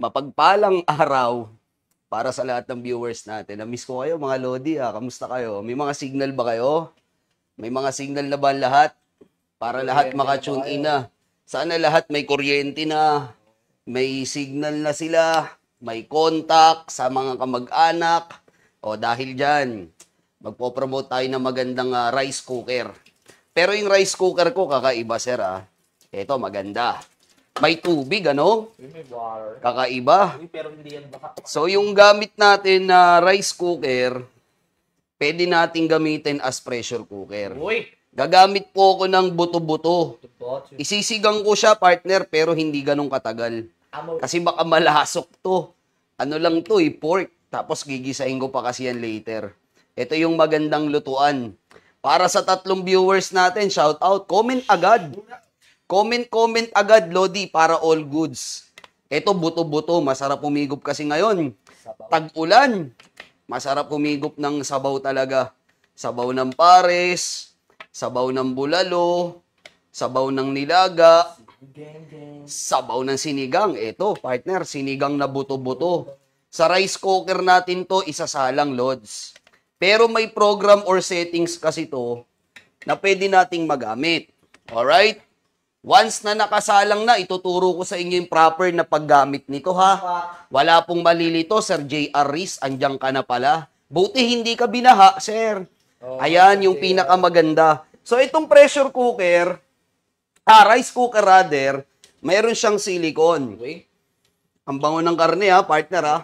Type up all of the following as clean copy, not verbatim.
Mapagpalang araw para sa lahat ng viewers natin. Na-miss ko kayo mga Lodi ha. Kamusta kayo? May mga signal ba kayo? May mga signal na ba ang lahat? Para lahat maka-tune in na. Sana lahat may kuryente na, may signal na sila, may contact sa mga kamag-anak. O dahil dyan, magpo-promote tayo ng magandang rice cooker. Pero yung rice cooker ko, kakaiba sir ha. Ito, maganda. May tubig, ano? May water. Kakaiba. Pero hindi yan baka. So, yung gamit natin na rice cooker, pwede nating gamitin as pressure cooker. Uy! Gagamit po ako ng buto-buto. Isisigang ko siya, partner, pero hindi ganun katagal. Kasi baka malasok to. Ano lang to, pork. Tapos gigisahin ko pa kasi yan later. Ito yung magandang lutuan. Para sa 3 viewers natin, shout out. Comment agad. Comment agad, Lodi, para all goods. Ito, buto-buto. Masarap humigop kasi ngayon. Tag-ulan. Masarap humigop ng sabaw talaga. Sabaw ng pares, sabaw ng bulalo, sabaw ng nilaga, sabaw ng sinigang. Ito, partner, sinigang na buto-buto. Sa rice cooker natin to, isasalang, Lods. Pero may program or settings kasi to na pwede nating magamit. Alright? Once na nakasalang na, ituturo ko sa inyo yung proper na paggamit nito, ha? Wala pong malilito, Sir J.R. Riz, andyan ka na pala. Buti hindi ka binaha, sir. Ayan, yung pinakamaganda. So, itong pressure cooker, rice cooker rather, mayroon siyang silicone. Ang bango ng karne, ha, partner, ha?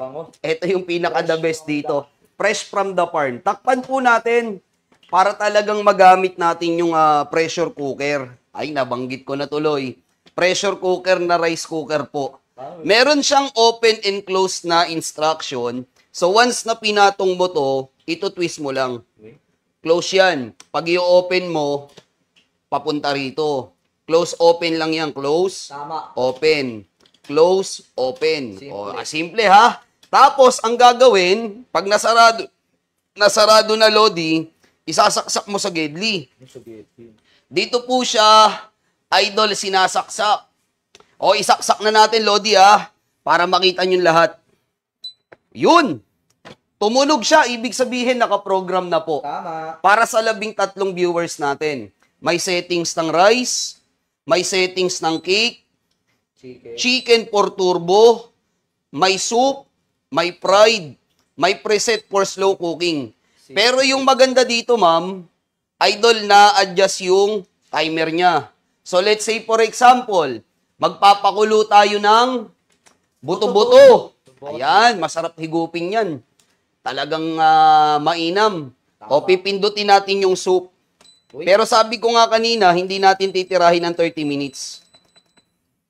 Ito yung pinaka-the best dito. Fresh from the farm. Takpan po natin para talagang magamit natin yung pressure cooker. Ay, nabanggit ko na tuloy. Pressure cooker na rice cooker po. Meron siyang open and close na instruction. So, once na pinatong mo to, ito twist mo lang. Close yan. Pag i-open mo, papunta rito. Close, open lang yan. Close, open. Close, open. Simple ha. Tapos, ang gagawin, pag nasarado na, Lodi, isasaksak mo sa gedli. Dito po siya, idol, sinasaksak. O, isaksak na natin, Lodi, ha, para makita nyo lahat. Yun! Tumunog siya, ibig sabihin, nakaprogram na po. Tama. Para sa 13 viewers natin. May settings ng rice, may settings ng cake, chicken for turbo, may soup, may fried, may preset for slow cooking. Pero yung maganda dito, ma'am, idol, na-adjust yung timer niya. So, let's say, for example, magpapakulo tayo ng buto-buto. Ayan, masarap higupin yan. Talagang mainam. O, pipindutin natin yung soup. Pero sabi ko nga kanina, hindi natin titirahin ng 30 minutes.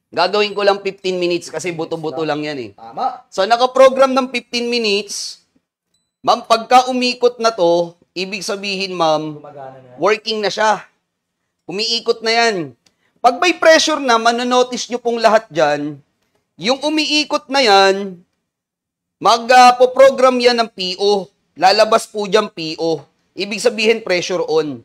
Gagawin ko lang 15 minutes kasi buto-buto lang yan eh. So, nakaprogram ng 15 minutes. Ma'am, pagka umikot na to, ibig sabihin, ma'am, working na siya. Umiikot na yan. Pag may pressure na, manonotice nyo pong lahat dyan, yung umiikot na yan, magpo-program yan ng PO. Lalabas po dyan PO. Ibig sabihin, pressure on.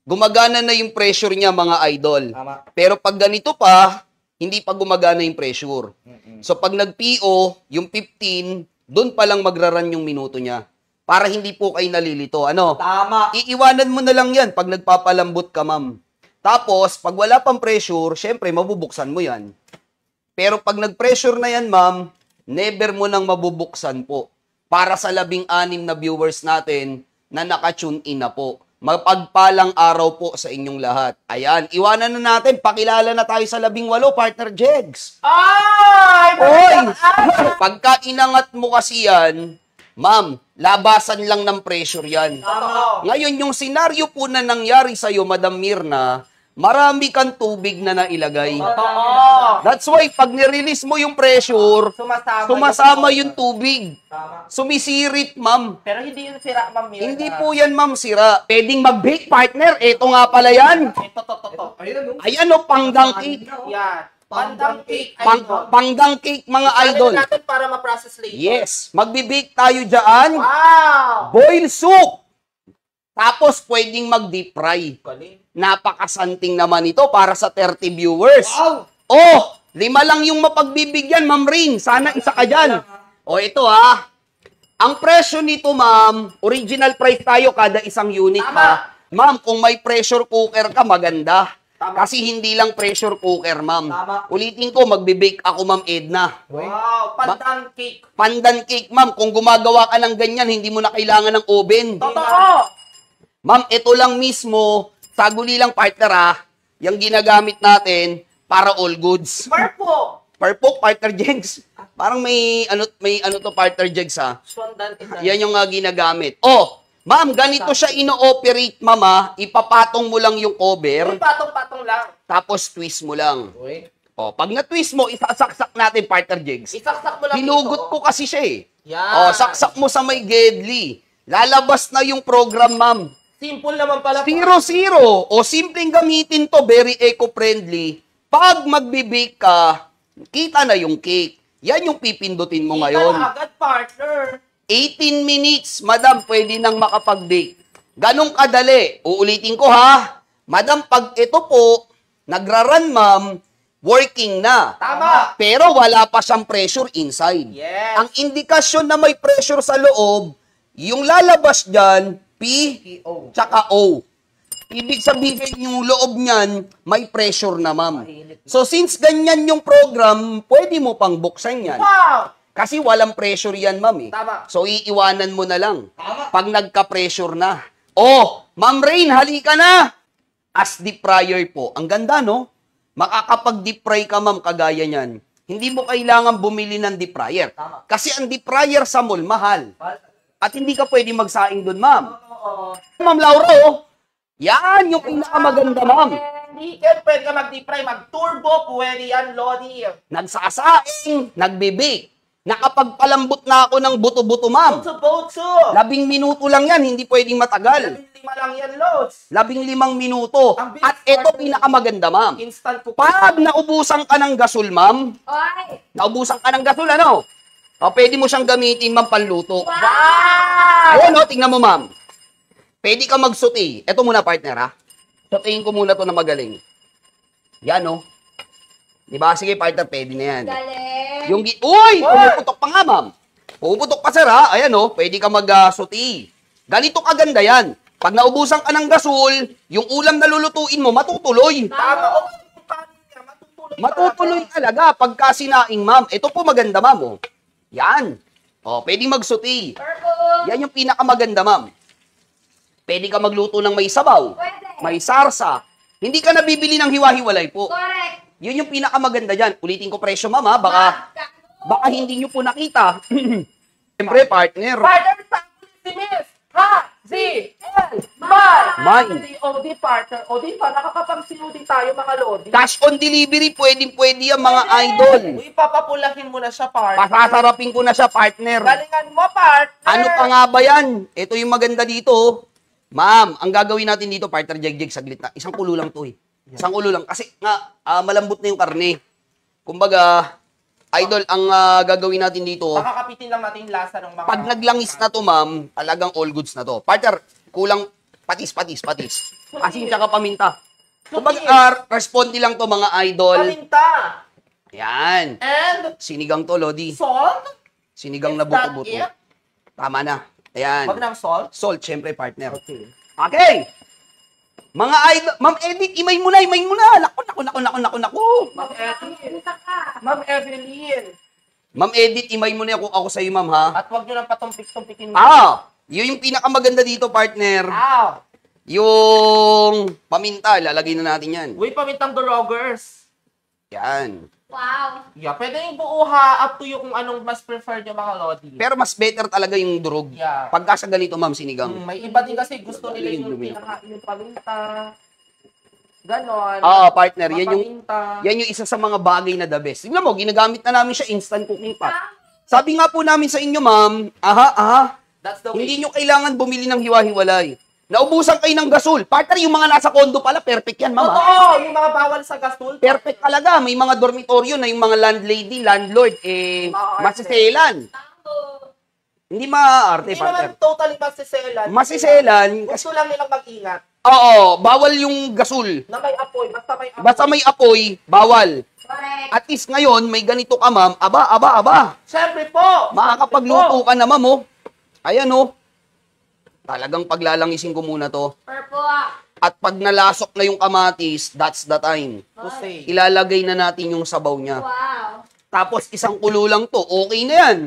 Gumagana na yung pressure niya, mga idol. Pero pag ganito pa, hindi pa gumagana yung pressure. So pag nag-PO, yung 15, doon pa lang magraran yung minuto niya. Para hindi po kayo nalilito. Ano? Tama. Iiwanan mo na lang yan pag nagpapalambot ka, ma'am. Tapos, pag wala pang pressure, syempre, mabubuksan mo yan. Pero pag nag-pressure na yan, ma'am, never mo nang mabubuksan po. Para sa 16 na viewers natin na naka-tune in na po. Mapagpalang araw po sa inyong lahat. Ayan, iwanan na natin. Pakilala na tayo sa 18, partner Jegs. Ay! Oy! Pagka inangat mo kasi yan, ma'am, labasan lang ng pressure yan. Ngayon, yung senaryo po na nangyari sa'yo, Madam Mirna, marami kang tubig na nailagay. That's why, pag nirelease mo yung pressure, sumasama yung tubig. Sumisirit, ma'am. Pero hindi yun sira, ma'am. Hindi po yan, ma'am, sira. Pwedeng mag-bake, partner. Ito nga pala yan. Ito. Ayan o, panggang cake. Yan. Pandang cake. Panggang cake, mga idol. Gagawin natin para ma-process later. Yes. Magbi-bake tayo dyan. Wow! Boil soup. Tapos, pwedeng mag-deep fry. Galing. Napakasanting naman ito para sa 30 viewers. Wow! Oh, 5 lang yung mapagbibigyan, Ma'am Rain. Sana isa ka dyan. O ito ha. Ang presyo nito, ma'am, original price tayo kada isang unit ha. Ma'am, kung may pressure cooker ka, maganda. Kasi hindi lang pressure cooker, ma'am. Ulitin ko, magbe-bake ako, Ma'am Edna. Wow, pandan cake. Pandan cake, ma'am. Kung gumagawa ka ng ganyan, hindi mo na kailangan ng oven. Totoo. Ma'am, ito lang mismo, saguli lang partner ha, yung ginagamit natin para all goods. Marpo. Parpok, partner Jegs. Parang may ano to partner Jegs ha. Pandan cake. Yan yung ginagamit. Oh, ma'am, ganito siya ino-operate, mama. Ipapatong mo lang yung cover, Patong-patong lang. tapos twist mo lang. Oh, pag na-twist mo, isasaksak natin, partner Jegs. Isaksak mo lang Hinugot dito. ko kasi siya eh. Yan. Oh, saksak mo sa may gedli. Lalabas na yung program, ma'am. Simple naman pala. 0-0. O simpleng gamitin to, very eco-friendly. Pag magbe-bake ka, kita na yung cake. Yan yung pipindutin mo ngayon. Kita na agad, partner. 18 minutes, madam, pwede nang makapag-bake. Ganong kadali. Uulitin ko ha. Madam, pag ito po, nagra-run, ma'am, working na. Tama. Pero wala pa siyang pressure inside. Yes. Ang indikasyon na may pressure sa loob, yung lalabas dyan, P, O. tsaka O. Ibig sabihin yung loob niyan, may pressure na, ma'am. So, since ganyan yung program, pwede mo pang buksan yan. Wow. Kasi walang pressure yan, ma'am. Eh. Tama. So, iiwanan mo na lang. Tama. Pag nagka-pressure na. Oh, Ma'am Rain, halika na! As deep fryer po. Ang ganda, no? Makakapag-deep fry ka, ma'am, kagaya niyan. Hindi mo kailangan bumili ng deep fryer. Tama. Kasi ang deep fryer sa mall, mahal. At hindi ka pwede magsaing doon, ma'am. Oo. Ma'am Laura, oh. Yan, yung pinakamaganda, ma'am. Hindi ka pwede ka mag-deep fry. Mag-turbo, pwede yan, Lodi. Nagsasaing, nagbe-bake. Nakapagpalambot na ako ng buto-buto, ma'am. Botso. 10 minuto lang yan, hindi pwedeng matagal. 15 lang yan, Lods. 15 minuto. Ang bilis, At ito partner. pinakamaganda, ma'am. Instant cook. Pag naubusan ka ng gasol, ma'am, Oy! naubusan ka ng gasol, ano? O, pwede mo siyang gamitin, ma'am, panluto. Wow! Ayan, o, tingnan mo, ma'am. Pwede ka magsuti. Ito muna, partner, ha? Sutiin ko muna to na magaling. Yan, o. Diba? Sige, partner, pwede na yan. Galing! Uy! Pumuputok pa nga, ma'am. Pumuputok pa, sir, ha? Ayan, o. Pwede ka magsuti. Ganito kaganda yan. Pag naubusan ka ng gasol, yung ulam na lulutuin mo, matutuloy. Tama. O, yung kanin niya, matutuloy. Matutuloy talaga pagka sinaing, ma'am. Ito po maganda, ma'am, oh. Yan. O, pwede magsuti. Purple! Yan yung pinakamaganda, ma'am. Pwede ka magluto ng may sabaw, Pwede! may sarsa. Hindi ka nabibili ng hiwa-hiwalay po. Correct! Yun yung pinakamaganda dyan. Ulitin ko presyo, ma'am, ha? Baka hindi nyo po nakita. Siyempre, partner. Partner, si Miss. Ha! Z-L. May. May. OD partner. OD pa, nakakapang-COD tayo mga Lodi. Cash on delivery, pwede yan, mga idol. Uy, papapulahin mo na siya, partner. Pasasarapin ko na siya, partner. Galingan mo, partner. Ano pa nga ba yan? Ito yung maganda dito. Oh. Ma'am, ang gagawin natin dito, partner Jegjeg, saglit na. Isang kulo lang to eh. Isang kulo lang. Kasi nga, malambot na yung karne. Kumbaga, idol, ang gagawin natin dito, Makakapitin lang natin yung lasa ng mga... pag naglangis na to, ma'am, talagang all goods na to. Partner, kulang patis. Asin tsaka paminta. Kumbaga, responde lang to, mga idol. Paminta. Yan. And Sinigang to, Lodi. salt. Sinigang na Is that buto-buto. it? Tama na. Ayan. Wag ng salt. Salt, syempre, partner. Okay. Okay. Mga idol, Ma'am Edith, imay mo na. Naku. Ma'am Evelyn. Ma'am Evelyn. Ma'am Edith, imay mo na ako sa'yo, ma'am, ha? At wag nyo lang patumpik-tumpikin mo. Yun yung pinakamaganda dito, partner. Ow. Yung paminta, lalagay na natin yan. Uy, pamintang Dorogers. Yan. Wow! Yeah, pwede yung buo ha. Up to you kung anong mas prefer nyo mga Lodi. Pero mas better talaga yung durog. Yeah. Pagka sa ganito, ma'am, sinigang. May iba din kasi gusto nila yung Lumino. pinakain yung paminta. Ganon. Partner, yan yung, Mapaminta. yan yung isa sa mga bagay na the best. Tingnan mo, ginagamit na namin siya instant cooking pot. Sabi nga po namin sa inyo, ma'am, That's the way. hindi nyo kailangan bumili ng hiwa-hiwalay. Naubusan kayo ng gasol. Partner, yung mga nasa kondo pala, perfect yan, ma'am. Totoo, yung mga bawal sa gasol. Perfect talaga. May mga dormitoryo na yung mga landlady, landlord, masiselan. Hindi maaarte, Hindi partner. naman totally masiselan. Masiselan. Gusto lang nilang mag-ingat Oo, bawal yung gasol. na may apoy. Basta may apoy. Basta may apoy, bawal. Correct. At least ngayon, may ganito ka, ma'am. Aba. Siyempre po. Makakapagluto ka na, ma'am, oh. Ayan, oh. Talagang paglalangisin ko muna to. Purpo. At pag nalasok na yung kamatis, that's the time. Kusay. Ilalagay na natin yung sabaw niya. Wow. Tapos isang kulo lang to. Okay na yan.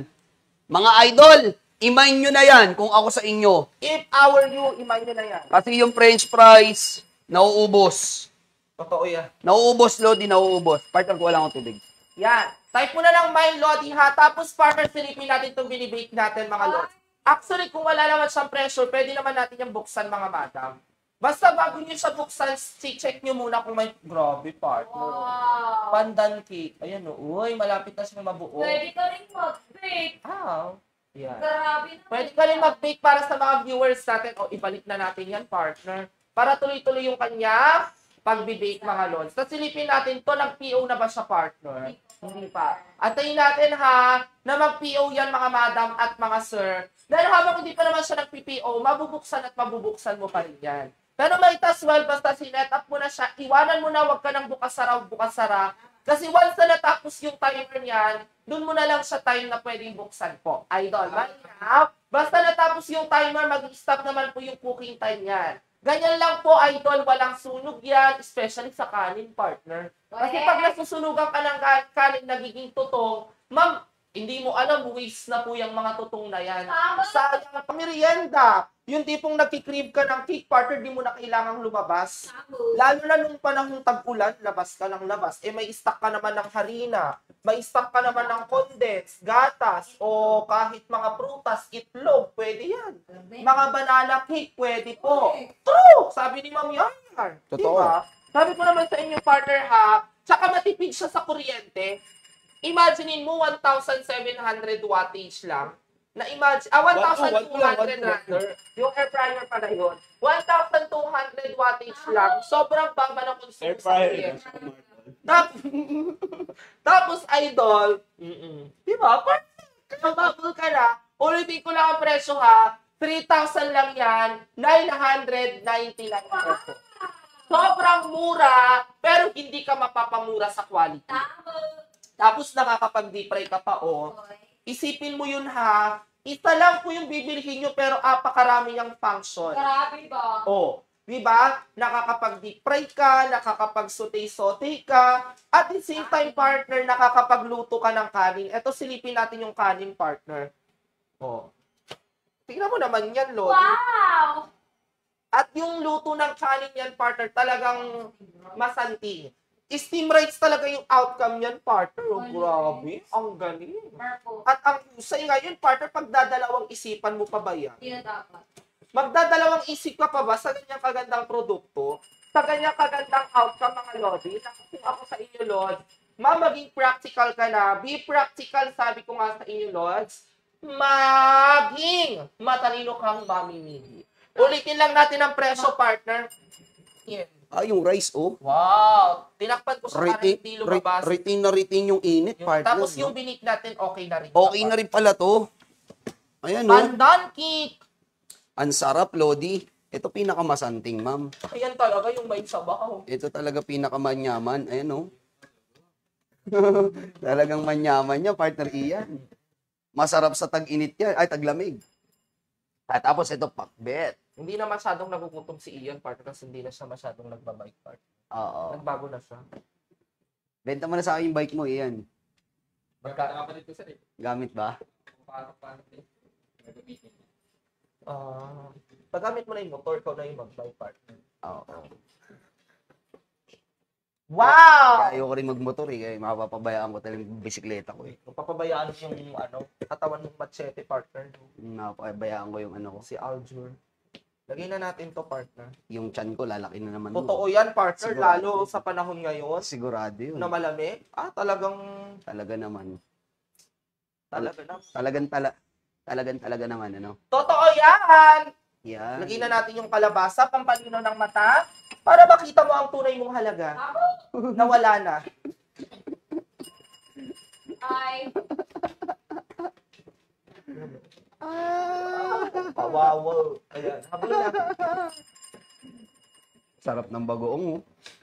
Mga idol, imayin nyo na yan kung ako sa inyo. If our you, imay nyo na yan. Kasi yung french fries, nauubos. Totoo yan. Nauubos, Lodi, nauubos. Partner ko, wala akong tubig. Yan. Type mo na lang my Lodi ha. Tapos partner, silipin natin itong binibake natin mga Lodi. Actually, kung wala naman siyang pressure, pwede naman natin yung buksan mga madam. Basta bago nyo siya buksan, check nyo muna kung may... Grabe, partner. Wow. Pandan cake. Ayan o. Uy, malapit na siya mabuo. Pwede ka rin mag-bake. Ah. Yan. Grabe naman. Pwede ka rin mag-bake para sa mga viewers natin. O, ibalik na natin yan, partner. Para tuloy-tuloy yung kanya pag-bake mga lods. Tapos silipin natin to, nag-PO na ba siya, partner? Hindi pa. Antayin natin ha, na mag-PO yan mga madam at mga sir. Dahil habang hindi pa naman siya nag-PPO, mabubuksan at mabubuksan mo pa rin yan. Pero might as well, basta sinet up mo na siya, iwanan mo na, wag ka nang bukas-sara. Kasi once na natapos yung timer niyan, dun mo na lang sa time na pwedeng buksan po. Idol, malinaw. Basta natapos yung timer, mag-stop naman po yung cooking time niyan. Ganyan lang po, idol, walang sunog yan, especially sa kanin, partner. Kasi pag nasusunugan ka ng kanin, nagiging tutong, ma'am, hindi mo alam, waste na po yung mga tutong na yan. Sayang, pamirienda. Yung tipong nagkikrib ka ng cake, partner, di mo na kailangang lumabas. Lalo na nung panahong tag-ulan, labas ka ng labas. Eh, may stock ka naman ng harina, may stock ka naman ng condensed, gatas, o kahit mga prutas, itlog, pwede yan. Mga banana cake, pwede po. True! Sabi ni Ma'am Yan. Totoo. Diba? Sabi ko naman sa inyo, partner, ha? Tsaka matipid siya sa kuryente. Imaginein mo, 1,700 wattage lang. Na imagine, 1,200 rather. Yung air fryer pala yun. 1,200 wattage lang. Sobrang baba ng consume sa kuryente. Tapos, idol, diba? Mababol ka na. Ulitin ko lang ang presyo ha. 3,000 lang yan. 990 lang yung presyo. Sobrang mura, pero hindi ka mapapamura sa quality. Tapos nakakapag-deep fry ka pa, oh. Isipin mo yun ha, isa lang po yung bibilihin nyo pero apakarami yung function. Grabe ba? Oh, di ba? Nakakapag-deep fry ka, nakakapag-saute ka, at the same time, partner, nakakapagluto ka ng kanin. Ito, silipin natin yung kanin, partner. Oh. Tingnan mo naman yan, Lodi. Wow! At yung luto ng kanin yan, partner, talagang masanti. Steam rice talaga yung outcome yan, partner. Oh, grabe. Ang galing. Purple. At ang husay ngayon, partner, pagdadalawang isipan mo pa ba yan? Hindi na dapat. Magdadalawang isip ka pa ba sa ganyang kagandang produkto? Sa ganyang kagandang outcome, mga Lodi? Kung ako sa inyo, Lord, maging practical ka na. Be practical, sabi ko nga sa inyo, Lords. Maging matalino kang mamimili. Ulitin lang natin ang presyo, partner. Yan. Ah, yung rice, oh. Wow! Tinakpan ko sa para hindi lumabas. Retain na retain yung init, partner. Tapos no? yung binik natin, okay na rin. Okay na rin pala to. Ayan, no? Pandan cake! Ang sarap, Lodi. Ito pinakamasanting, ma'am. Ayan talaga yung may sabaw. Ito talaga pinakamanyaman. Ayan, no? Talagang manyaman niya, partner Ian. Masarap sa tag-init yan. Ay, taglamig. At tapos ito, pakbet. Hindi na masyadong nagugutom si Ian, partner, kasi hindi na siya masyadong nagbabike, partner. Oo. Nagbago na siya. Benta mo na sa akin yung bike mo, Ian. Gamit ba? Paggamit mo na yung motor, ikaw na yung mag-bike, partner. Oo. Wow! Kaya ayoko rin magmotor eh. Kaya mapapabayaan ko talagang bisikleta ko eh. Kung papabayaan yung katawan ng machete, partner, Napapabayaan ko yung ano ko. si Aljur. Lagay na natin to, partner. Yung chan ko, lalaki na naman. Totoo yan, partner, Sigurado. lalo sa panahon ngayon Sigurado yun. na malamig. Talagang Talaga naman. Talaga na. Talaga naman, ano? Totoo yan! Yan. Lagyan na natin yung kalabasa, pampalino ng mata, para makita mo ang tunay mong halaga. Na wala na. Ay. Wow. Ayan. Habol na. Sarap ng bagoong, oh.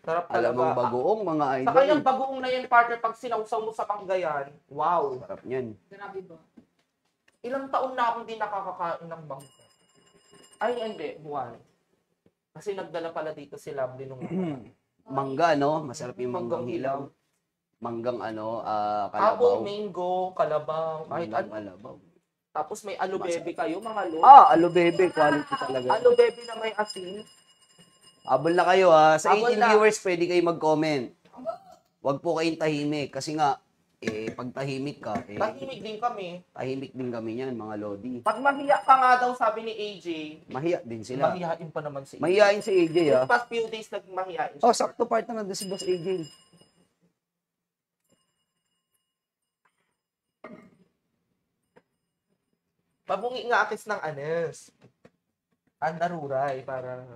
Sarap Alamang talaga. bagoong, mga idol. Saka yung bagoong na yan, partner, pag sinawsaw mo sa panggayan, wow. Sarap niyan. Grabe ba? Ilang taon na akong di nakakakain ng bangka. Ay, hindi, buwan. Kasi nagdala pala dito si Lovely nung Mangga, no? Masarap yung manggang Manggang hilaw. Manggang apple, kalabaw. mango, kalabaw, kahit Manggang ano. kalabaw. Tapos may alo bebe kayo, mga lo. Alo bebe, quality talaga. Alo bebe na may asin. Abol na kayo ha. Sa Abol 18 na. viewers, pwede kayo mag-comment. Huwag po kayong tahimik. Kasi nga, pag tahimik ka, Tahimik din kami. tahimik din kami niyan, mga lodi. Pag mahiya ka nga daw, sabi ni AJ, Mahiya din sila. mahihain pa naman si AJ. Mahiyain si AJ ha. Yung past few days, nagmahihain siya. Oh, sakto part na nandun si Boss AJ. Pabungi nga akis ng anes. Andaruray, para...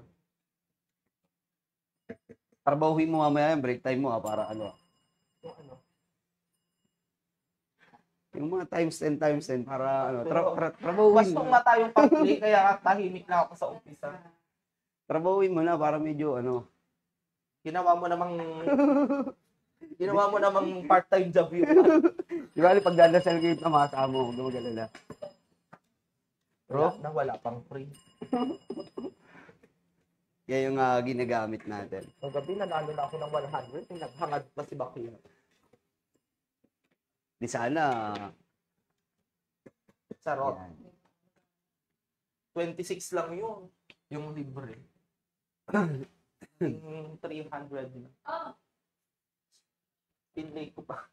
Trabahuin mo mamaya yung break time mo ha, para ano. Yung ano. Yung mga times 10 para ano, Pero, trabahuin Gustong mo. mata yung pag-play, kaya tahimik na ako sa umpisa. Trabahuin mo na para medyo ano. Ginawa mo namang part-time job yun. Di ba, pag dadasal kayo na masa mo, huwag mo magalala. Bro, wala pang free. Yan yung ginagamit natin. Kagabi, nanalo na ako ng 100, naghangad pa si Bakira. Di sana, Sarot. yan. 26 lang yun. Yung libre. Yung 300 na. Oh, Pinlay ko pa.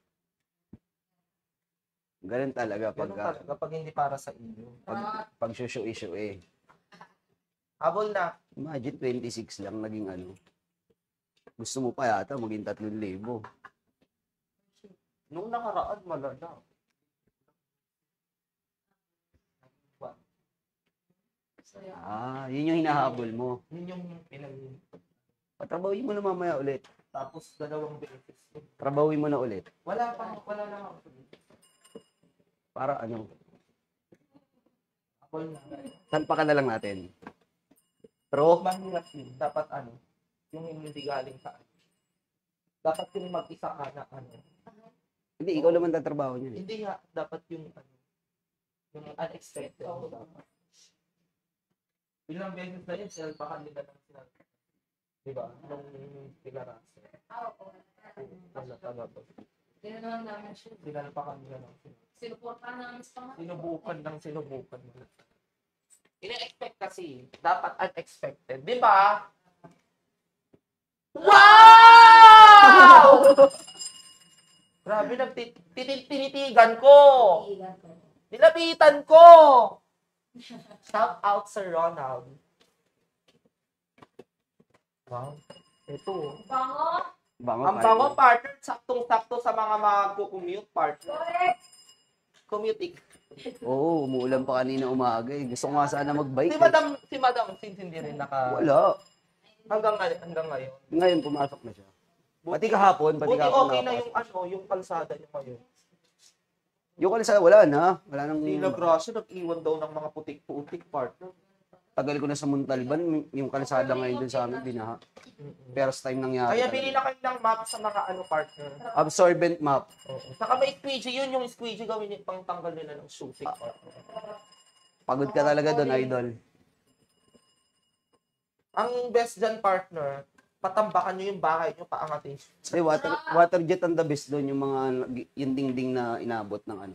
Ganun talaga pag, Ganun talaga pag hindi para sa inyo. pag shushu-issue Habol na. Imagine 26 lang naging ano. Gusto mo pa yata maging 3,000. Nung nakaraan, malala. Yun yung hinahabol mo. Yun yung pinag... Patrabawin mo na mamaya ulit. Tapos 2 beses. Trabawin mo na ulit. Wala lang ako. Para ano, Habol na. salpakan na lang natin. Pero, Mahirap yun. Dapat ano, yung hindi galing sa ano. Dapat yung mag-isa ka na ano. hindi, ikaw naman tatrabaho niyan eh. Hindi nga, dapat yung ano, yung unexpected. Dapat. Ilang beses na yun, sinalpakan nila ng sinabi. Diba? Nung tigaras. oo. Wala talaga. Ganoon namin siya. Sinalpakan nila ng sinabi. Sinuporta namin sa mga. Sinubukan nila. Ina-expect kasi, dapat unexpected. Di ba? Wow! Grabe, tinitigan ko. Nilapitan ko. Shout out Sir Ronald. Wow. Ito. Bango. Bango, Ang bango, partner, saktong-sakto sa mga mag-commute, partner. Correct. Commute. Oo, umuulan pa kanina umaga eh. Gusto ko nga sana magbike. Si Madam, since hindi rin Wala. hanggang ngayon. Ngayon, pumasok na siya. Pati kahapon, Buti okay na napakasok. yung kalsada niyo ngayon. Yung kalsada, wala na. Wala nang... Sila Gracia, nag-iwan daw ng mga putik-putik, partner. Tagal ko na sa Montalban, yung kalsada ngayon dun sa amin, binaha. First time nangyari. Kaya talaga. bili na kayo ng map sa mga partner. Absorbent map. Oo. Saka may squeegee yun, yung squeegee gawin yung pang tanggal nila ng shooting, partner. Pagod ka talaga doon, idol. Ang best dyan, partner, patambakan nyo yung bahay nyo, paangatin. Kasi water jet ang the best doon, yung mga, yung dingding na inabot ng ano,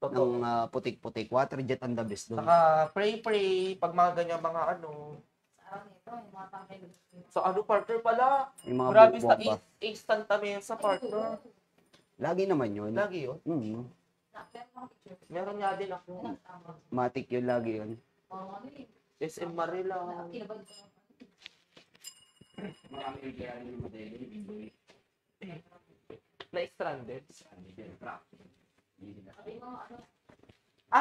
Totoo. ng putik-putik. Water jet ang the best doon. Saka pray, pag mga ganyan mga ano. Sa araw nito, yung mga tangkay. So ano, partner pala? Yung mga Grabe sa bomba. instant sa partner. Lagi naman yun. Lagi yun. Pero mga picture. Meron nga din ako. Matic yun, lagi yun. Mga ano eh. SM Marila. Kinabag ko. Na-stranded. Sabi mga ano.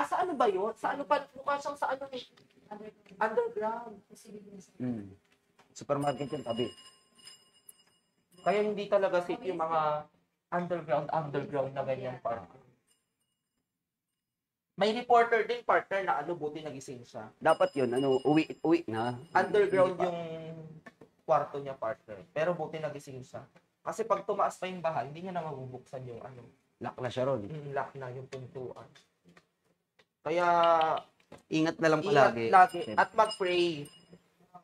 Sa ano ba yun? Sa ano pa? Mukha siyang sa ano eh. Underground. Supermarket yun, tabi. Kaya hindi talaga safe yung mga underground na ganyan partner. May reporter din partner na ano, buti nagising siya. Dapat yun, uwi na. Underground yung kwarto niya, partner. Pero buti nagising siya. Kasi pag tumaas pa yung baha, hindi niya na mabubuksan yung Lock na siya ron. lock na yung pintuan. Kaya, Ingat na lang ingat palagi. lagi at mag-pray.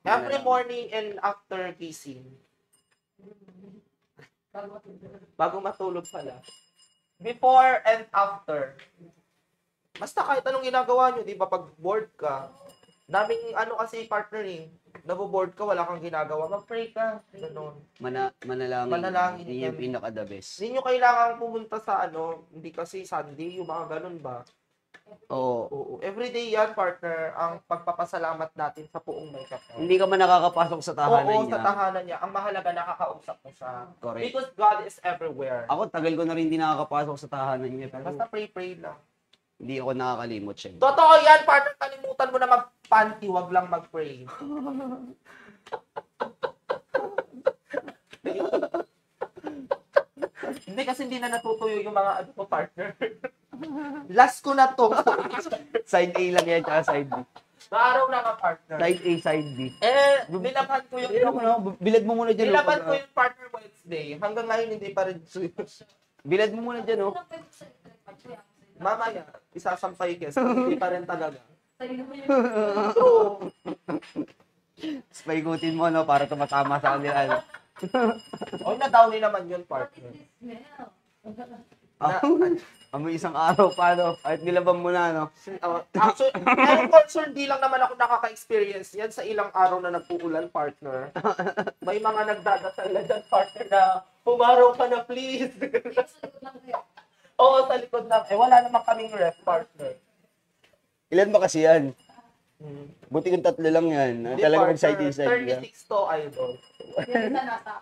Every morning and after gising. Bago matulog pala. Before and after. Basta kahit anong ginagawa nyo, di ba, pag bored ka, daming kasi partner nabo-board ka, wala kang ginagawa, mag-pray ka. Ganun. Manalangin. Manalangin Yun yung yan. pinaka-the best. Hindi nyo kailangan pumunta sa hindi kasi Sunday, yung mga ganun ba? Oo. Oo. Everyday yan, partner, ang pagpapasalamat natin sa puong may kapal. Hindi ka man nakakapasok sa tahanan Oo, niya. sa tahanan niya. Ang mahalaga, nakakausap mo siya. Correct. Because God is everywhere. Ako, tagal ko na rin hindi nakakapasok sa tahanan niya. Pero Basta pray lang. hindi ako nakakalimot siya. Totoo yan, partner. Kalimutan mo na mag-panty, wag lang mag-pray. Hindi kasi hindi na natutuyo yung mga partner. Last ko na to. Side A lang yan, tsaka side B. Naaraw na ka, partner. Side A, side B. Nilabhan ko yung Bilad mo muna dyan. Nilabhan ko yung partner Wednesday. Hanggang ngayon hindi pa rin. Bilad mo muna dyan, oh. Mamaya, isasampay kes. Hindi pa rin talaga. Sa'yo naman yun. True. Paikutin mo, no, para tumatama sa kanila. Ano. O, na-downy naman yun, partner. Amoy isang araw pa, no? Kahit nilaban mo na, no? Actually, pero concern, di lang naman ako nakaka-experience yan sa ilang araw na nagpuulan, partner. May mga nagdadasal na dyan, partner, na pumaraw ka na, please. Oo, sa likod lang. Wala naman kaming ref, partner. Ilan ba kasi yan? Buti kung 3 lang yan. Hindi, Talaga partner, mag-side A, side B. 36 to, idol. Yung isa nasa.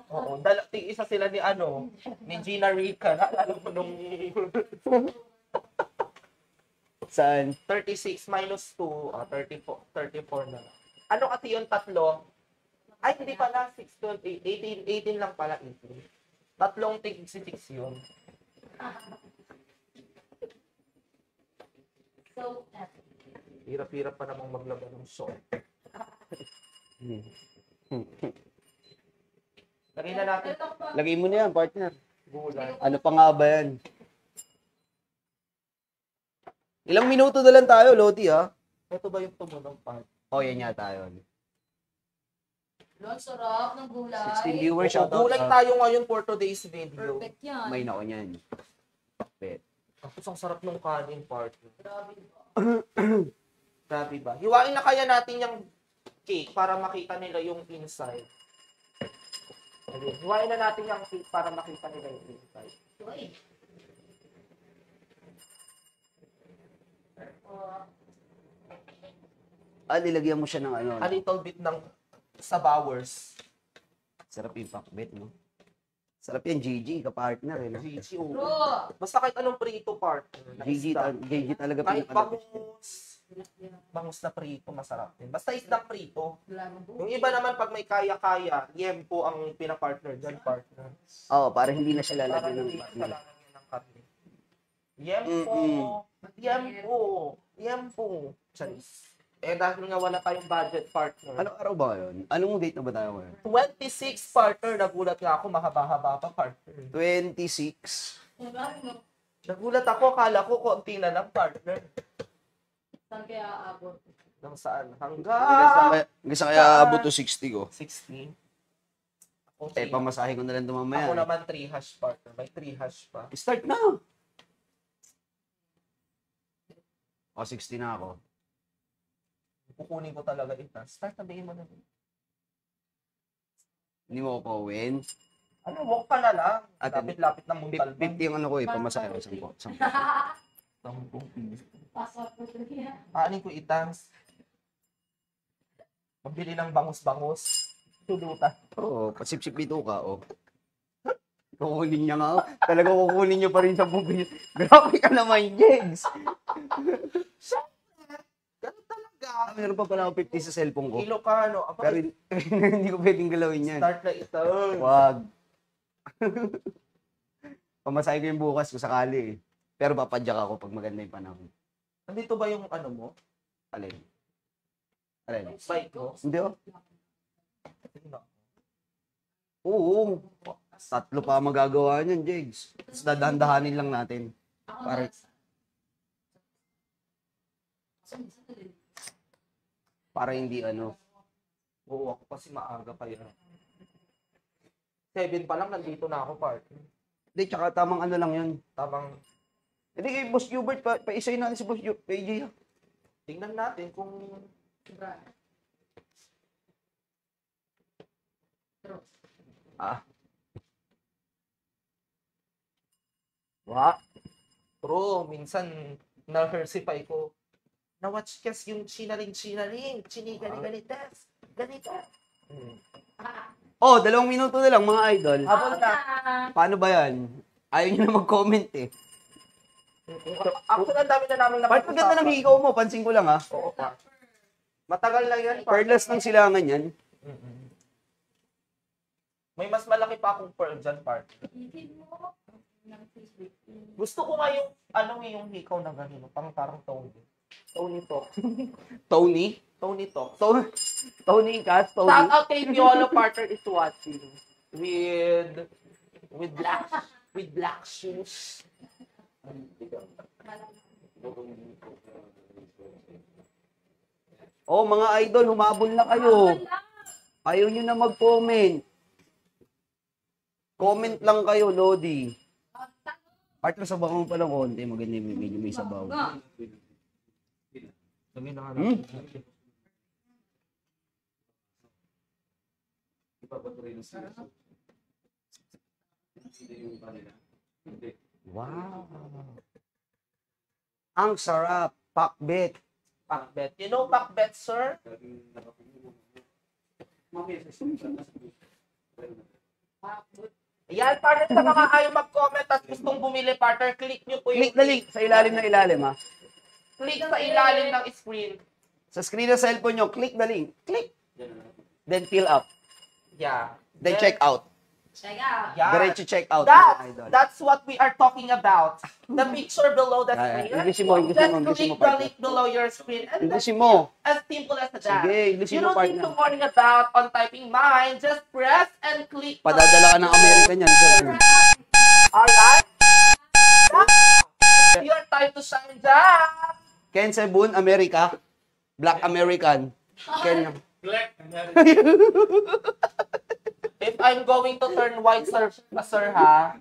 Oo, isa sila ni Gina Rica. Naalala mo nung Saan? 36 minus 2, 34 na lang. Ano kasi yung 3? Ay, hindi pala, 6, 12, 18 lang pala, 18. Tatlong tig 6 yun. So, Hirap-hirap pa namang maglaban ng short. Lagay na natin Lagay mo na yan, partner. bulan. Ano pa nga ba yan? Ilang minuto na lang tayo, Loti, ha? Ito ba yung tumunong part? Oh, yan yata yun. Lord, sarap ng gulay. 16 viewers, shoutout. Gulay tayo ngayon for today's video. Perfect yan. May nako niyan. Bet. Tapos ang sarap ng kanin part. Grabe ba? Grabe ba? Hiwain na kaya natin yung cake para makita nila yung inside. Okay. Hiwain na natin yung cake para makita nila yung inside. Uy. Nilagyan mo siya ng ano. A little bit ng sabawers. Sarap yung pakbet, no? Sarap yan, GG, ka-partner, eh, no? GG, oo. Bro. Basta kahit anong prito part. GG talaga Kahit pinakalapit. bangus na prito, masarap din. Basta isdang prito. Wala ng buhay. Yung iba naman, pag may kaya-kaya, yempo ang pinapartner dyan, partner. Oo, para hindi na siya Para lalagyan ng hindi partner. kailangan niya ng karne. Yempo! Yempo! Yempo! Charis. Dahil nga wala tayong budget, partner. Anong araw ba yun? Anong date na ba tayo ngayon? 26, partner. Nagulat nga ako, mahaba-haba pa, partner. 26. Nagulat ako, akala ko konti na lang, partner. Saan kaya aabot? Nang saan? Hanggang sa kaya abot to 60 ko. 60. Okay. Pamasahe ko na lang ito mamaya. Ako naman 3 hash, partner. May 3 hash pa. Start na! O, 60 na ako. Kukunin ko talaga ito. Start, sabihin mo na. Hindi mo ako win. Ano, walk ka na lang. Ate, Lapit-lapit ng Muntalban. 50 yung ano ko eh, pamasahe ko. 10. Pasok ko siya. Aanin ko itans. Mabili ng bangus-bangus. Tulutan. Oo, pasip-sip dito ka, oh. Kukunin niya nga, oh. Talaga kukunin niya pa rin sa bubis. Grabe ka naman, Jegs. Ganun talaga. Meron pa pala ako 50 sa cellphone ko. Ilocano. Pero hindi ko pwedeng galawin yan. Start na ito. Wag. Pamasahe ko yung bukas kung sakali eh. Pero papadyak ako pag maganda yung panahon. Nandito ba yung ano mo? Alin? Alin? Bike mo? Hindi oh. Oo. Tatlo pa magagawa niyan, Jigs. Tapos dadandahanin lang natin. Ako Pare. Para hindi ano. Oo, ako kasi maaga pa yan. 7 pa lang, nandito na ako, partner. Hindi, tsaka tamang ano lang yun. Tamang, Hindi kay Boss Hubert, pa-isay natin si Boss Hubert. AJ. tingnan natin kung... Ah. Wa. True, minsan, na-hersify ko. Na-watch kasi yung chinaring, chiniganiganites. Ganito. Oh, 2 minuto na lang mga idol. Habol na. Paano ba yan? Ayaw nyo na mag-comment eh. Actually, ang dami na namin Part maganda ng hikaw mo, pansin ko lang ha. Oo, pa. Matagal na yan. Pearless ng silangan yan. Mm-mm. May mas malaki pa akong pearl dyan, part. Gusto ko nga yung, yung hikaw na ganito. Parang Tony. Tony Talk. Tony? Tony Talk. Tony Cat? Shout Tony? out kay Piolo Partner is watching. With black shoes. Oh, mga idol, humabol na kayo. Ayaw nyo na mag-comment. Comment lang kayo, Lodi. Partner, sabaw mo pa lang konti. Maganda yung medyo may sabaw. Wow. Ang sarap. Pakbet. Pakbet. You know pakbet, sir? Yan, partner, sa mga ayaw mag-comment at gustong bumili, partner, click nyo po yung Click the link sa ilalim na ilalim, ha? click sa ilalim ng screen. Sa screen ng cellphone nyo, click the link. Click. Then fill up. Yeah. Then check out. Check out. Yeah. Diretso check out. mga idol. That's what we are talking about. The picture below the screen. Inglesin mo, Just inglesin mo, click the partner. link below your screen. And that's Inglesin mo. as simple as that. Sige, You inglesin mo, don't need partner. to worry about on typing mine. Just press and click. Padadala ka ng American yan, sir. Alright? Your time to shine, Jack. Ken Sebun, America. Black American. Ken. If I'm going to turn white, sir, ha?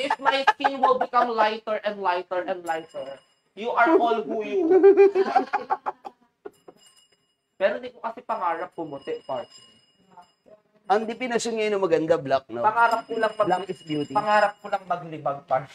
If my skin will become lighter and lighter and lighter, you are all who you. Pero hindi ko kasi pangarap pumuti, part. Ang definition ngayon ng maganda, black, no? Pangarap ko lang Black is beauty. pangarap ko lang maglibag, part.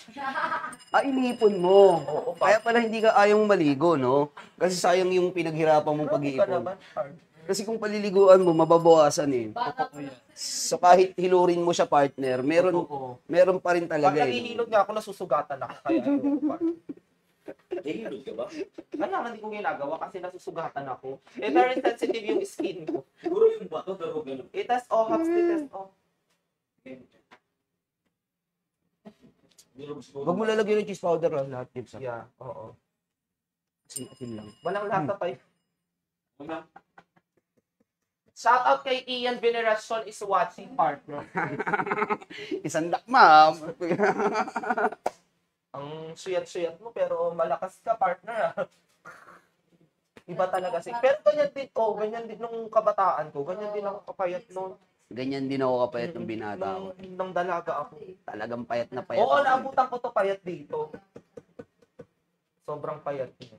Ah, inipon mo. Oo, Kaya pala hindi ka ayong maligo, no? Kasi sayang yung pinaghirapan mong Ka pag-iipon. naman, part. Kasi kung paliliguan mo, mababawasan eh. Bata So kahit hilurin mo siya, partner, Oo. meron pa rin Pag talaga eh. nahihilod nga ako, nasusugatan ako. Kaya, part. Nahihilod ka ba? Kailangan hindi ko ginagawa kasi nasusugatan ako. Eh, very sensitive yung skin ko. Siguro yung bato, pero gano'n. Itas o, haps, itas o. Huwag mo lalagyan ng cheese powder lang lahat, tips. Yeah, oo. Asin lang. Walang lasa pa yun. Shout out kay Ian Veneracion is watching, partner. Isang ma'am. Ang suyat-suyat mo pero malakas ka, partner. Iba talaga si. Pero ganyan din nung kabataan ko. Ganyan din ako kapayat noon. Ganyan din ako kapayat ng binata ko. Nung dalaga ako. Talagang payat na payat. Oo, ako. naabutan ko to payat dito. Sobrang payat niya.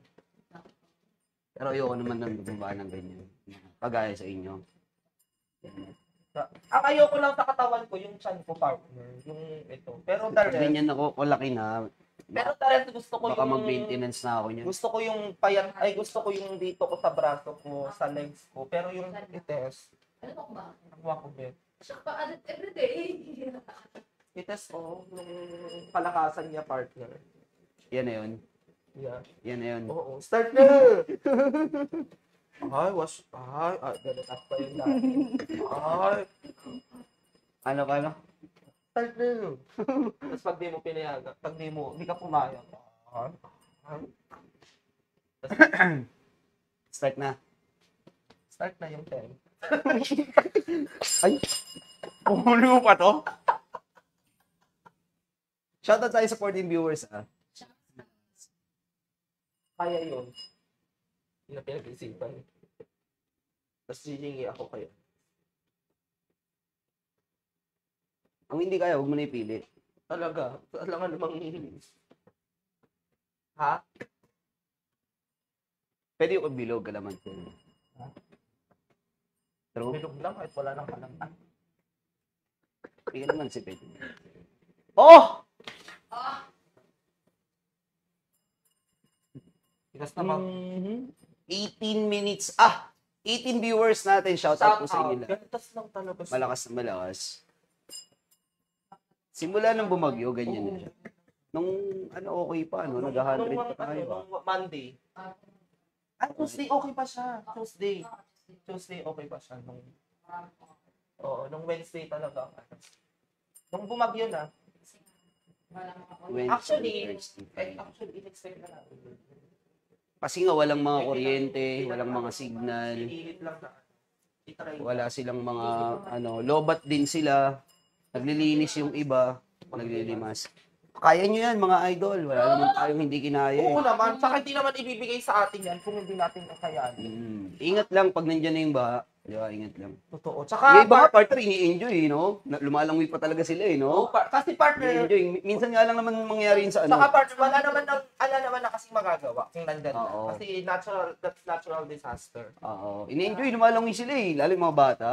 Pero ayoko naman ng bumaba ng ganyan. Kagaya sa inyo. Ang ayoko lang sa katawan ko, yung chan ko, partner. Yung ito. Pero the Pag rest, ganyan ako, kulaki na. pero the rest gusto ko Baka yung... mag-maintenance na ako niyan. Gusto ko yung payat, gusto ko yung dito ko sa braso ko, sa legs ko. Pero yung ites, Ano ba ba? nakuha ko, Bet. Siya pa everyday. Ites, nung palakasan niya, partner. Yan na yun. Yeah. Yan na yun. Oo, start na! Dalakas pa yun dati. Ano ka na? Start na! Tapos pag di mo pinayagan, pag di ka pumayag. Start na. Start na yung 10. Ay, puhuli mo pa to? Shoutout tayo sa 14 viewers, ah. Kaya yun. Hindi na pinag-isipan. Tapos hihingi ako kayo. Kung hindi kaya, huwag mo na ipili. Talaga. Talaga namang... Ha? Pwede yung bilog, kalaman ko. True. Bilog lang kahit wala nang kalangan. Hindi ka naman si Pwede. Oh! Tigas naman. 18 minutes. 18 viewers natin. Shoutout po sa inyo lahat. Gantas lang talaga. Malakas na malakas. Simula nang bumagyo, ganyan na siya. Nung okay pa, nag-100 pa tayo. Nung Monday. Tuesday okay pa siya. Tuesday okay pa siya. Nung Wednesday talaga. Nung bumagyo na. Actually, in-expect na natin. Kasi nga walang mga kuryente, walang mga signal, Pinilit lang na. I-try. wala silang mga lobat din sila. Naglilinis yung iba, naglilimas. Kaya nyo yan, mga idol. Wala naman tayong hindi kinaya. Oo naman. Saka hindi naman ibibigay sa atin yan kung hindi natin kakayanin. Ingat lang pag nandyan na yung baha. Di ba? Ingat lang. Totoo. Tsaka, Yung iba nga, partner, ini-enjoy, no? Lumalangoy pa talaga sila, no? kasi partner, Ini-enjoy. Minsan nga lang naman mangyari yun sa saka partner, wala naman na kasing magagawa kung nandyan na. Oo. Kasi that's natural disaster. Oo. Ini-enjoy, lumalangoy sila Lalo yung mga bata.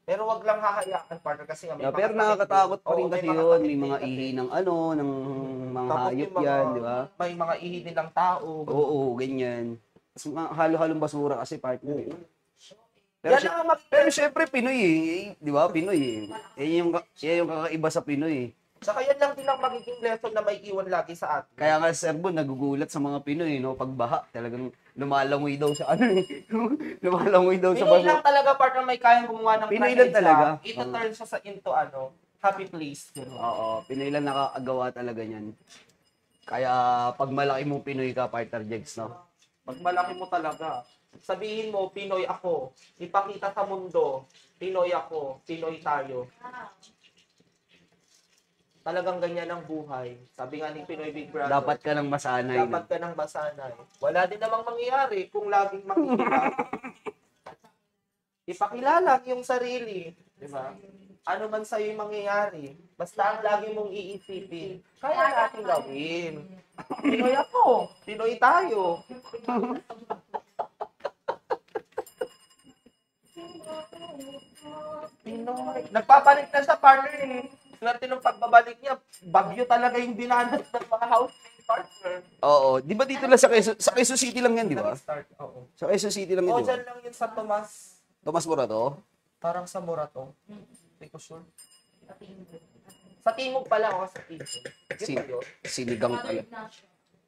Pero wag lang hahayaan partner kasi may Pero mga nakakatakot pa rin sakit kasi din. Oo, yun. sakit May mga din. ihi ng ng mga Tapos hayop yung mga- yan, di ba? May mga ihi din ng tao. Oo, ganyan. Tapos mga halo-halong basura kasi partner. Pero, Yan ang pero syempre Pinoy di ba? Pinoy Yan yung kakaiba sa Pinoy Saka yan lang din ang magiging lesson na may iwan lagi sa atin. Kaya nga Sir Bon, nagugulat sa mga Pinoy, no? Pagbaha, talagang lumalangoy daw sa lumalangoy daw sa Pinoy lang basura. talaga partner may kayang gumawa ng Pinoy lang talaga. Ito turn siya into happy place. Oo, Pinoy lang nakakagawa talaga niyan. Kaya pag malaki mo Pinoy ka, partner Jegs, no? Pag malaki mo talaga, sabihin mo, Pinoy ako. Ipakita sa mundo, Pinoy ako, Pinoy tayo. Talagang ganyan ang buhay. Sabi nga ni Pinoy Big Brother. Dapat ka nang masanay. Dapat ka nang masanay. Wala din namang mangyayari kung laging makikilala. Ipakilala yung sarili. Di ba? Ano man sa'yo yung mangyayari. Basta ang lagi mong iisipin, kaya natin gawin. Pinoy ako. Pinoy tayo. Pinoy. Nagpapalik na sa partner Swerte ng pagbabalik niya, bagyo talaga yung dinanas ng mga housemate partner. Oo, di ba dito lang sa Quezon City lang yan, di ba? Nag-start, oo. Sa Quezon City lang yan, Oo, di ba? dyan lang yun sa Tomas. Tomas Morato? Parang sa Morato. Hindi ko sure. Sa Timog pala ako sa Timog. Yun ba yun? Sinigang talaga.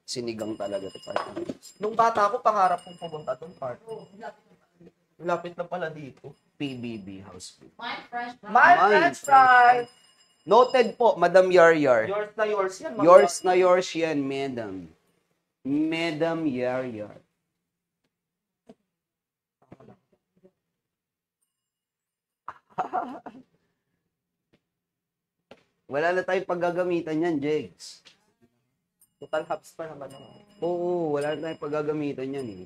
Sinigang talaga to partner. Nung bata ako, pangarap kong pumunta doon, partner. Lapit na pala dito. PBB House Food. My fresh My French fries! Noted po, Madam Yaryar. Yours na yours yan. mga- Yours na yours yan, Madam. Madam Yaryar. Wala na tayong paggagamitan yan, Jegs. Total hubs pa naman ako. Oo, wala na tayong paggagamitan yan eh.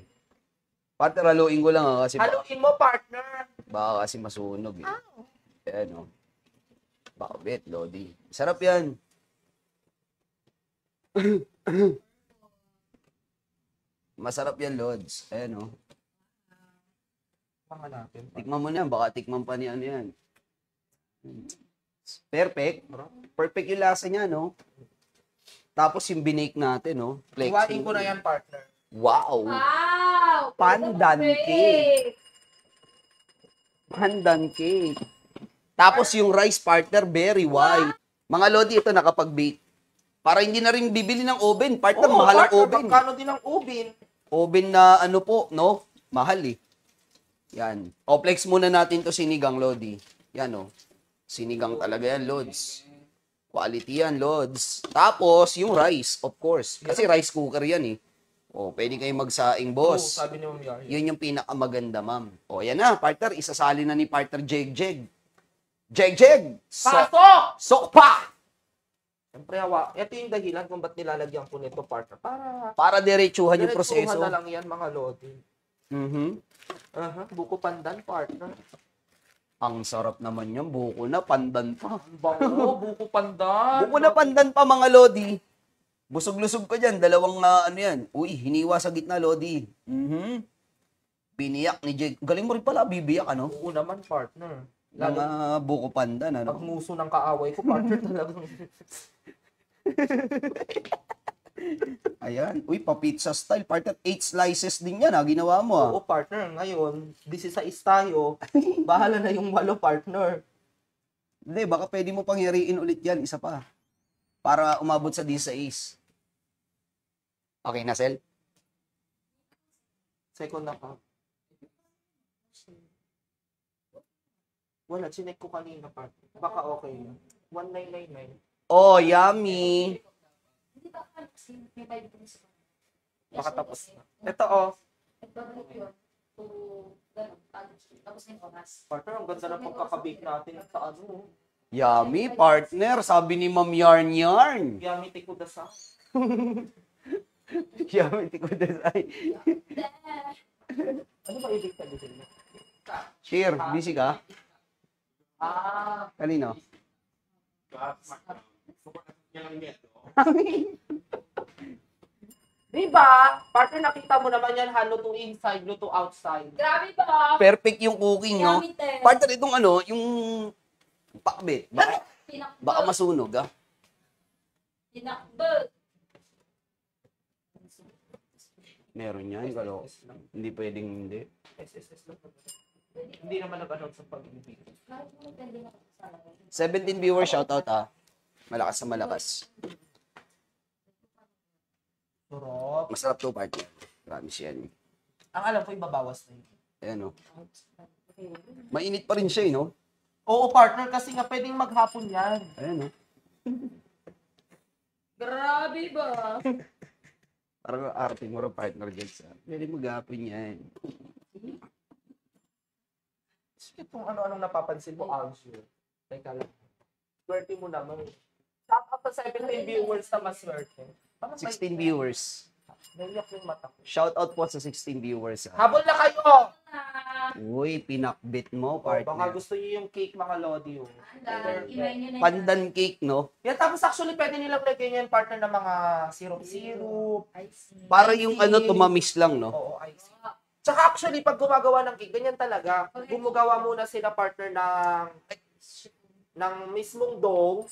Partner, haluin ko lang kasi Haluin mo, partner. baka kasi masunog eh. Ayan o. Bakit, Lodi. Sarap yan. Masarap yan, Lods. Ayan o. Mga natin. Tikman mo na yan. Baka tikman pa ni ano yan. Perfect. Perfect yung lasa niya, no? Tapos yung binake natin, no? Iwain ko na yan, partner. Wow! Wow! Pandan cake. Pandan cake. Tapos yung rice partner, very white. Mga Lodi, ito nakapag-bake. Para hindi na rin bibili ng oven. Partner, Oo, mahal ang partner, oven. magkano din ang oven? Oven na ano po, no? Mahal eh. Yan. O, flex muna natin to sinigang, Lodi. Yan, oh. Sinigang talaga yan, Lods. Quality yan, Lods. Tapos, yung rice, of course. Kasi rice cooker yan, eh. O, pwede kayo magsaing, Oo, boss. sabi ni Ma'am Yari. Yun yung pinakamaganda, ma'am. O, yan na, partner. Isasali na ni partner Jeg. Jeg! Pasok! Sok pa! Siyempre, ito yung dahilan kung ba't nilalagyan ko nito, partner. Para diretsuhan yung Diretsuhan proseso. na lang yan, mga lodi. Mhm. Buko pandan, partner. Ang sarap naman yan. Buko na, pandan pa. Ang bango, buko pandan. Buko na, pandan pa, mga lodi. Busog-lusog ka dyan. Dalawang ano yan. Uy, hiniwa sa gitna, lodi. Mhm. Biniyak ni Jeg. Galing mo rin pala, bibiyak, ano? Oo naman, partner. Lalo Lalo buko pandan, ano? pag muso ng kaaway ko, partner talagang. Ayan. Uy, pa-pizza style. Partner, 8 slices din yan, ha? Ginawa mo, ha? Oo, partner. Ngayon, 16 tayo. Bahala na yung 8, partner. Hindi, baka pwede mo pangyariin ulit yan. Isa pa. Para umabot sa 16. Okay na, Sel? Second na ka. Wala, chinek ko kanina, partner. Baka okay na. 1999. Oh, yummy! Hindi ba kasi may 5 minutes pa? Baka tapos na. Ito, oh. Nagbabalik yun to ganun, tapos na yung oras. Partner, ang ganda na pagkakabake natin sa ano. Yummy, partner. Sabi ni Ma'am Yarn Yarn. Yamite ko da sa. Yummy, tikudasay. Ano ba ibig sabihin mo? Cheer, busy ka? Ah, Kanino? diba? Partner, nakita mo naman yan, halo to inside, to outside. Grabe ba? Perfect yung cooking, no? Yummy, te. Partner, itong ano, yung pakbit. Baka Pinakbet. masunog, ah. Pinakbet. Meron yan, kalo. Hindi pwedeng hindi. SSS lang. Hindi naman nag-announce sa pag-ibig. Kahit mo pwede na kasama. 17 viewers, shoutout, ah. Malakas na malakas. Sarap. Masarap to, partner. Promise yan. Ang alam ko, ibabawas na yun. Ayan, no? Mainit pa rin siya, no? Oo, partner, kasi nga pwedeng maghapon yan. Ayan, no? Grabe ba? Parang arte mo rin, partner, dyan sa. Pwede mag-hapon yan. Sige, kung ano-anong napapansin mo, Aljo. Teka lang. Swerte mo naman. Shout out sa 17 viewers na maswerte. Parang 16 viewers. Naiyak yung mata ko. Shoutout po sa 16 viewers, ah. Habol na kayo! Uy, pinakbit mo, Baka partner. gusto niyo yung cake, mga lodi. Oh. Andan, imay nyo na yan. Pandan cake, no? Yan, tapos actually, pwede nilang lagyan yan partner ng mga syrup-syrup. I see. Para yung ano, tumamis lang, no? Oo, I see. Tsaka actually, pag gumagawa ng cake, ganyan talaga. Gumagawa muna sila partner ng mismong dough,